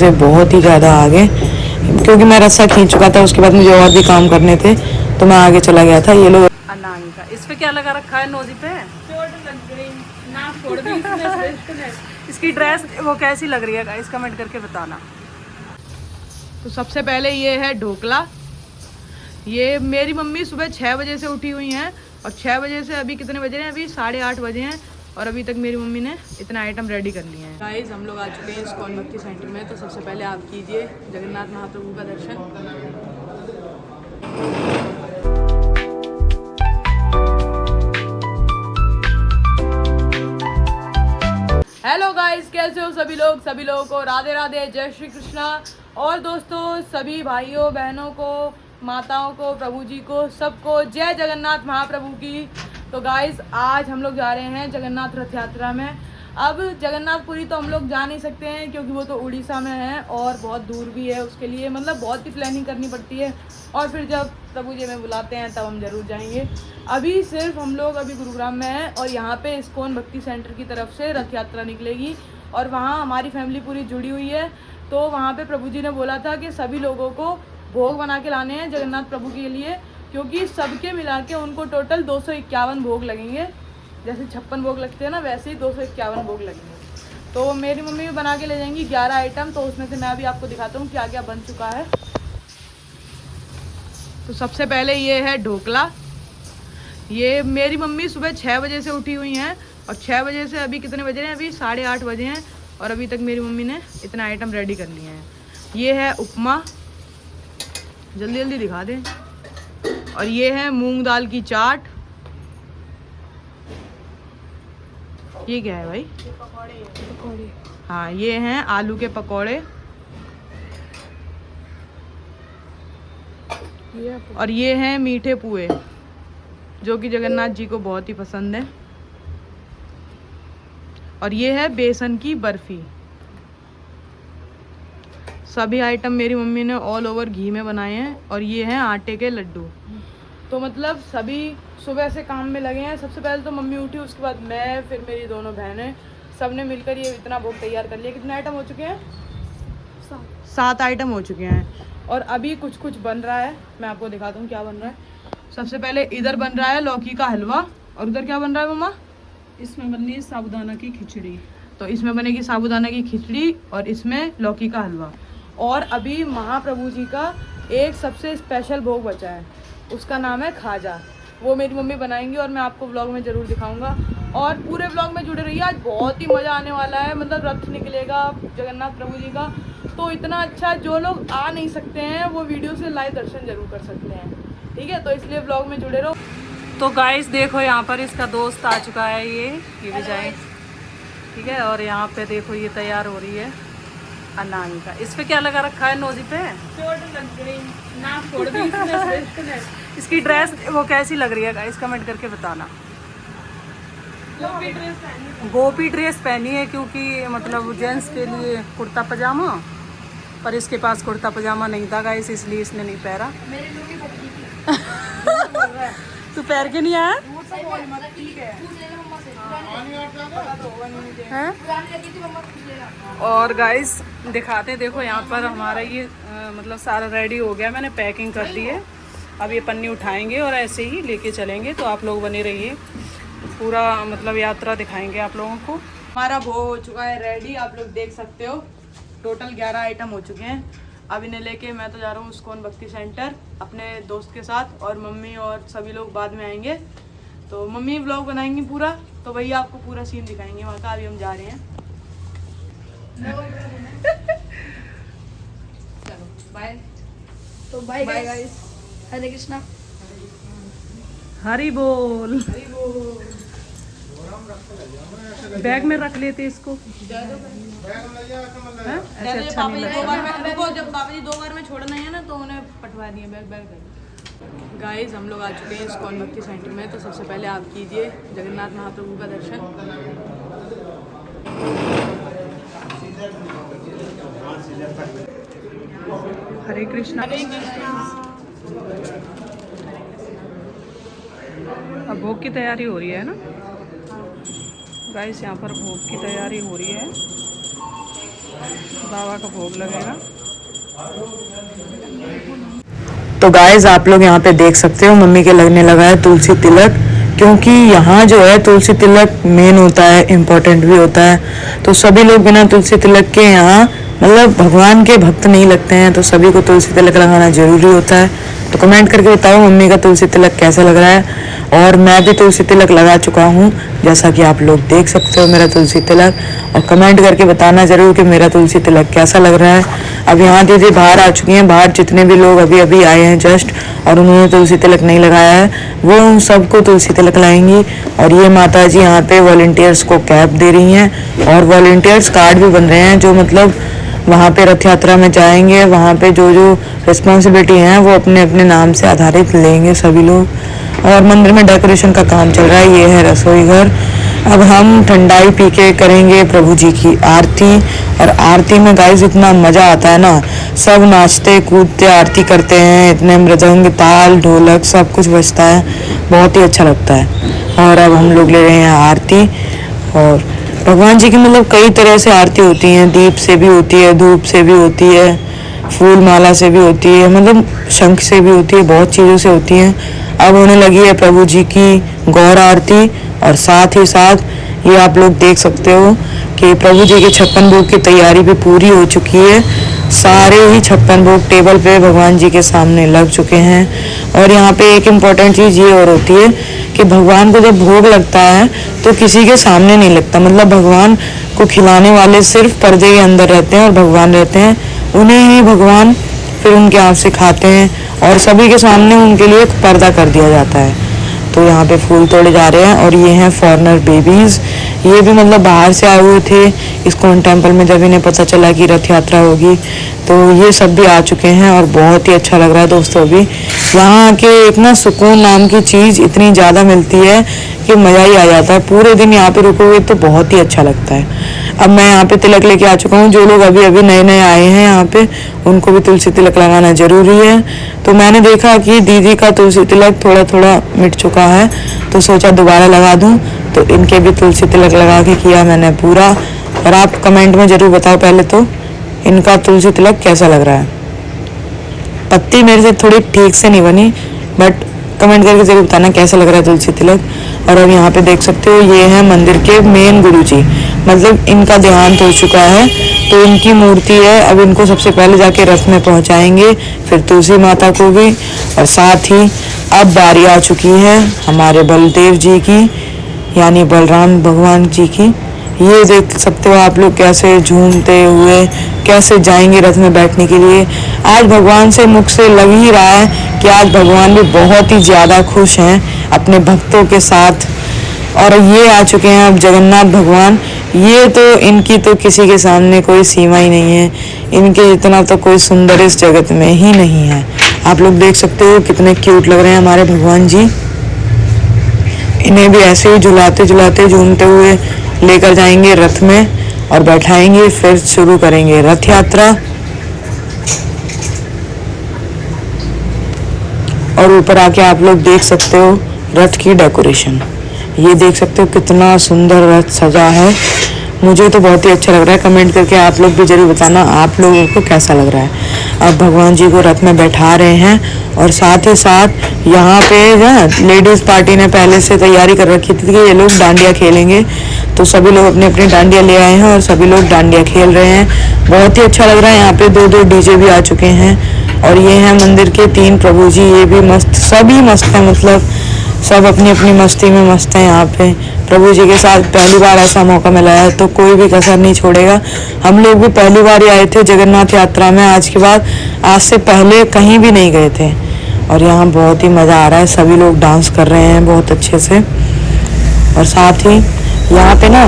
से बहुत ही ज़्यादा आगे, क्योंकि मैं रस्सा खींच चुका था। उसके बाद मुझे और भी काम करने थे तो मैं आगे चला गया था। ये लोग अनामिका, इस पे क्या लगा रखा है नोजी पे? चोट लग गई ना, छोड़ दी इसने। इसकी ड्रेस वो कैसी लग रही है गाइस, कमेंट करके बताना। तो सबसे पहले ये है ढोकला। ये मेरी मम्मी सुबह 6 बजे से उठी हुई हैं और 6 बजे से अभी कितने बजे हैं? अभी 8:30 बजे हैं और अभी तक मेरी मम्मी ने इतना आइटम रेडी कर लिए हैं। गाइस हम लोग आ चुके हैं इस्कॉन भक्ति सेंटर में। तो सबसे पहले आप कीजिए जगन्नाथ महाप्रभु का दर्शन। हेलो गाइस, कैसे हो सभी लोग? सभी लोगों को राधे राधे, जय श्री कृष्णा। और दोस्तों सभी भाइयों बहनों को, माताओं को, प्रभु जी को, सबको जय जगन्नाथ महाप्रभु की। तो गाइस आज हम लोग जा रहे हैं जगन्नाथ रथ यात्रा में। अब जगन्नाथपुरी तो हम लोग जा नहीं सकते हैं क्योंकि वो तो उड़ीसा में है और बहुत दूर भी है। उसके लिए मतलब बहुत ही प्लानिंग करनी पड़ती है और फिर जब प्रभु जी हमें बुलाते हैं तब हम ज़रूर जाएंगे। अभी सिर्फ हम लोग अभी गुरुग्राम में हैं और यहाँ पे इस्कॉन भक्ति सेंटर की तरफ से रथ यात्रा निकलेगी और वहाँ हमारी फैमिली पूरी जुड़ी हुई है। तो वहाँ पे प्रभु जी ने बोला था कि सभी लोगों को भोग बना के लाने हैं जगन्नाथ प्रभु के लिए, क्योंकि सबके मिला के उनको टोटल 251 भोग लगेंगे। जैसे 56 भोग लगते हैं ना, वैसे ही 251 भोग लगेंगे। तो मेरी मम्मी भी बना के ले जाएंगी 11 आइटम। तो उसमें से मैं भी आपको दिखाता हूँ क्या क्या बन चुका है। तो सबसे पहले ये है ढोकला। ये मेरी मम्मी सुबह 6 बजे से उठी हुई हैं और 6 बजे से अभी कितने बजे हैं? अभी 8:30 बजे हैं और अभी तक मेरी मम्मी ने इतना आइटम रेडी कर लिए हैं। ये है उपमा, जल्दी जल्दी दिखा दें। और ये है मूंग दाल की चाट। ये क्या है भाई? पकौड़े। हाँ, ये हैं आलू के पकौड़े। और ये हैं मीठे पुए जो कि जगन्नाथ जी को बहुत ही पसंद है। और ये है बेसन की बर्फी। सभी आइटम मेरी मम्मी ने ऑल ओवर घी में बनाए हैं। और ये हैं आटे के लड्डू। तो मतलब सभी सुबह से काम में लगे हैं। सबसे पहले तो मम्मी उठी, उसके बाद मैं, फिर मेरी दोनों बहनें, सब ने मिलकर ये इतना भोग तैयार कर लिया। कितने आइटम हो चुके हैं? 7 आइटम हो चुके हैं और अभी कुछ कुछ बन रहा है। मैं आपको दिखाता हूँ क्या बन रहा है। सबसे पहले इधर बन रहा है लौकी का हलवा। और उधर क्या बन रहा है मम्मा? इसमें बननी है साबूदाना की खिचड़ी। तो इसमें बनेगी साबूदाना की खिचड़ी और इसमें लौकी का हलवा। और अभी महाप्रभु जी का एक सबसे स्पेशल भोग बचा है, उसका नाम है खाजा। वो मेरी मम्मी बनाएंगी और मैं आपको व्लॉग में ज़रूर दिखाऊंगा। और पूरे व्लॉग में जुड़े रहिए, आज बहुत ही मज़ा आने वाला है। मतलब रथ निकलेगा जगन्नाथ प्रभु जी का, तो इतना अच्छा, जो लोग आ नहीं सकते हैं वो वीडियो से लाइव दर्शन जरूर कर सकते हैं। ठीक है, तो इसलिए व्लॉग में जुड़े रहो। तो गाइस देखो, यहाँ पर इसका दोस्त आ चुका है, ये विजय। ठीक है, और यहाँ पे देखो ये तैयार हो रही है अनामिका। इस पे क्या लगा रखा है नोजी पे? चोट लग गई ना, छोड़ दी इसने। इसकी ड्रेस वो कैसी लग रही है गाइस, कमेंट करके बताना। गोपी ड्रेस पहनी है क्योंकि मतलब जेंट्स के लिए कुर्ता पजामा, पर इसके पास कुर्ता पजामा नहीं था गाइस, इसलिए इसने नहीं पहना। तू पैर के नहीं आया है? और गाइस दिखाते, देखो यहाँ पर हमारा ये मतलब सारा रेडी हो गया। मैंने पैकिंग कर दी है। अब ये पन्नी उठाएंगे और ऐसे ही लेके चलेंगे। तो आप लोग बने रहिए, पूरा मतलब यात्रा दिखाएंगे आप लोगों को। हमारा भोग हो चुका है रेडी, आप लोग देख सकते हो। टोटल 11 आइटम हो चुके हैं। अब इन्हें लेके मैं तो जा रहा हूँ इस्कॉन भक्ति सेंटर अपने दोस्त के साथ, और मम्मी और सभी लोग बाद में आएंगे। तो मम्मी व्लॉग बनाएंगी पूरा, तो वही आपको पूरा सीन दिखाएंगे वहाँ का। अभी हम जा रहे हैं। चलो बाय। तो बाय गाइस, हरे कृष्णा। हरी बोल। बैग में रख लेते इसको। ऐसे अच्छा नहीं लगता। जब बाबा जी 2 बार में छोड़ना है ना, तो उन्हें पटवा दिए बैग। गाइस हम लोग आ चुके हैं इस्कॉन भक्ति सेंटर में। तो सबसे पहले आप कीजिए जगन्नाथ महाप्रभु का दर्शन। हरे कृष्णा। अब भोग की तैयारी हो रही है ना गाइस, यहाँ पर भोग की तैयारी हो रही है। बाबा का भोग लगेगा। तो गाइस आप लोग यहाँ पे देख सकते हो मम्मी के लगने लगा है तुलसी तिलक, क्योंकि यहाँ जो है तुलसी तिलक मेन होता है, इम्पोर्टेंट भी होता है। तो सभी लोग बिना तुलसी तिलक के यहाँ मतलब भगवान के भक्त नहीं लगते हैं, तो सभी को तुलसी तिलक लगाना जरूरी होता है। तो कमेंट करके बताओ मम्मी का तुलसी तिलक कैसा लग रहा है। और मैं भी तुलसी तिलक लगा चुका हूँ, जैसा कि आप लोग देख सकते हो मेरा तुलसी तिलक। और कमेंट करके बताना जरूर कि मेरा तुलसी तिलक कैसा लग रहा है। अब यहाँ दीदी बाहर आ चुकी हैं, बाहर जितने भी लोग अभी अभी आए हैं जस्ट और उन्होंने तुलसी तिलक नहीं लगाया है वो उन सबको तुलसी तिलक लगाएंगी। और ये माता जी यहाँ पे वॉलंटियर्स को कैप दे रही हैं और वॉलंटियर्स कार्ड भी बन रहे हैं, जो मतलब वहाँ पे रथ यात्रा में जाएंगे, वहाँ पे जो जो रिस्पॉन्सिबिलिटी हैं वो अपने अपने नाम से आधारित लेंगे सभी लोग। और मंदिर में डेकोरेशन का काम चल रहा है। ये है रसोई घर। अब हम ठंडाई पी के करेंगे प्रभु जी की आरती। और आरती में गाइस इतना मज़ा आता है ना, सब नाचते कूदते आरती करते हैं, इतने मृदंग ताल ढोलक सब कुछ बजता है, बहुत ही अच्छा लगता है। और अब हम लोग ले रहे हैं आरती। और भगवान जी की मतलब कई तरह से आरती होती हैं, दीप से भी होती है, धूप से भी होती है, फूल माला से भी होती है, मतलब शंख से भी होती है, बहुत चीज़ों से होती है। अब होने लगी है प्रभु जी की गौर आरती। और साथ ही साथ ये आप लोग देख सकते हो कि प्रभु जी के 56 भोग की तैयारी भी पूरी हो चुकी है। सारे ही 56 भोग टेबल पे भगवान जी के सामने लग चुके हैं। और यहाँ पे एक इम्पॉर्टेंट चीज़ ये और होती है कि भगवान को जब भोग लगता है तो किसी के सामने नहीं लगता, मतलब भगवान को खिलाने वाले सिर्फ पर्दे के अंदर रहते हैं और भगवान रहते हैं, उन्हें ही भगवान फिर उनके हाथ से खाते हैं और सभी के सामने उनके लिए एक पर्दा कर दिया जाता है। तो यहाँ पे फूल तोड़े जा रहे हैं। और ये हैं फॉरेनर बेबीज़, ये भी मतलब बाहर से आए हुए थे इस्कॉन टेम्पल में, जब इन्हें पता चला कि रथ यात्रा होगी तो ये सब भी आ चुके हैं। और बहुत ही अच्छा लग रहा है दोस्तों। अभी यहाँ आके एक ना सुकून नाम की चीज़ इतनी ज़्यादा मिलती है कि मज़ा ही आ जाता है। पूरे दिन यहाँ पे रुकोगे तो बहुत ही अच्छा लगता है। अब मैं यहाँ पे तिलक लेके आ चुका हूँ। जो लोग अभी अभी नए नए आए हैं यहाँ पे उनको भी तुलसी तिलक लगाना ज़रूरी है। तो मैंने देखा कि दीदी का तुलसी तिलक थोड़ा थोड़ा मिट चुका है, तो सोचा दोबारा लगा दूँ। तो इनके भी तुलसी तिलक लगा के किया मैंने पूरा। और आप कमेंट में ज़रूर बताओ पहले तो इनका तुलसी तिलक कैसा लग रहा है। पत्ती मेरे से थोड़ी ठीक से नहीं बनी, बट कमेंट करके जरूर बताना कैसा लग रहा है तुलसी तिलक। और अब यहाँ पे देख सकते हो ये है मंदिर के मेन गुरुजी, मतलब इनका देहांत हो चुका है तो इनकी मूर्ति है। अब इनको सबसे पहले जाके रथ में पहुँचाएंगे, फिर तुलसी माता को भी। और साथ ही अब बारी आ चुकी है हमारे बलदेव जी की, यानी बलराम भगवान जी की। ये देख सकते हो आप लोग कैसे झूमते हुए कैसे जाएंगे रथ में बैठने के लिए। आज भगवान से मुख से लग ही रहा है कि आज भगवान भी बहुत ही ज़्यादा खुश हैं अपने भक्तों के साथ। और ये आ चुके हैं अब जगन्नाथ भगवान। ये तो इनकी तो किसी के सामने कोई सीमा ही नहीं है, इनके जितना तो कोई सुंदर इस जगत में ही नहीं है। आप लोग देख सकते हो कितने क्यूट लग रहे हैं हमारे भगवान जी। इन्हें भी ऐसे ही झुलाते झुलाते झूमते हुए लेकर जाएंगे रथ में और बैठाएंगे, फिर शुरू करेंगे रथ यात्रा। और ऊपर आके आप लोग देख सकते हो रथ की डेकोरेशन, ये देख सकते हो कितना सुंदर रथ सजा है। मुझे तो बहुत ही अच्छा लग रहा है। कमेंट करके आप लोग भी जरूर बताना आप लोगों को कैसा लग रहा है। अब भगवान जी को रथ में बैठा रहे हैं और साथ ही साथ यहाँ पे ना लेडीज़ पार्टी ने पहले से तैयारी कर रखी थी कि ये लोग डांडिया खेलेंगे, तो सभी लोग अपने अपने डांडिया ले आए हैं और सभी लोग डांडिया खेल रहे हैं। बहुत ही अच्छा लग रहा है। यहाँ पे 2-2 डीजे भी आ चुके हैं। और ये हैं मंदिर के 3 प्रभु जी, ये भी मस्त, सभी मस्त हैं, मतलब सब अपनी अपनी मस्ती में मस्त हैं। यहाँ पे प्रभु जी के साथ पहली बार ऐसा मौका मिला है तो कोई भी कसर नहीं छोड़ेगा। हम लोग भी पहली बार ही आए थे जगन्नाथ यात्रा में, आज के बाद आज से पहले कहीं भी नहीं गए थे। और यहाँ बहुत ही मज़ा आ रहा है, सभी लोग डांस कर रहे हैं बहुत अच्छे से। और साथ ही यहाँ पे ना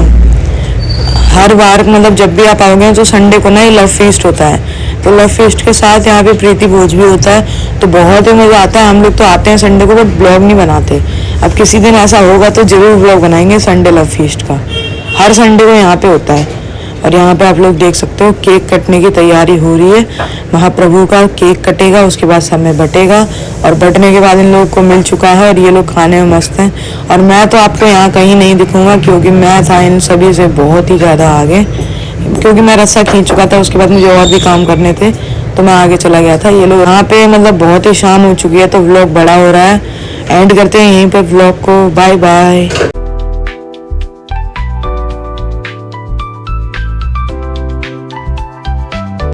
हर बार मतलब जब भी आप आओगे तो संडे को ना ये लव फीस्ट होता है, तो लव फीस्ट के साथ यहाँ पे प्रीति भोज भी होता है, तो बहुत ही मज़ा आता है। हम लोग तो आते हैं संडे को बट ब्लॉग नहीं बनाते। अब किसी दिन ऐसा होगा तो ज़रूर ब्लॉग बनाएंगे संडे लव फीस्ट का, हर संडे को यहाँ पे होता है। और यहाँ पे आप लोग देख सकते हो केक कटने की तैयारी हो रही है। महाप्रभु का केक कटेगा, उसके बाद सब में बटेगा और बटने के बाद इन लोगों को मिल चुका है और ये लोग खाने में मस्त हैं। और मैं तो आपको यहाँ कहीं नहीं दिखूंगा क्योंकि मैं था इन सभी से बहुत ही ज़्यादा आगे। क्योंकि मैं रस्सा खींच चुका था, उसके बाद मुझे और भी काम करने थे तो मैं आगे चला गया था। ये लोग यहाँ पे मतलब बहुत ही शाम हो चुकी है तो व्लॉग बड़ा हो रहा है। एंड करते हैं यहीं पे व्लॉग को। Bye bye.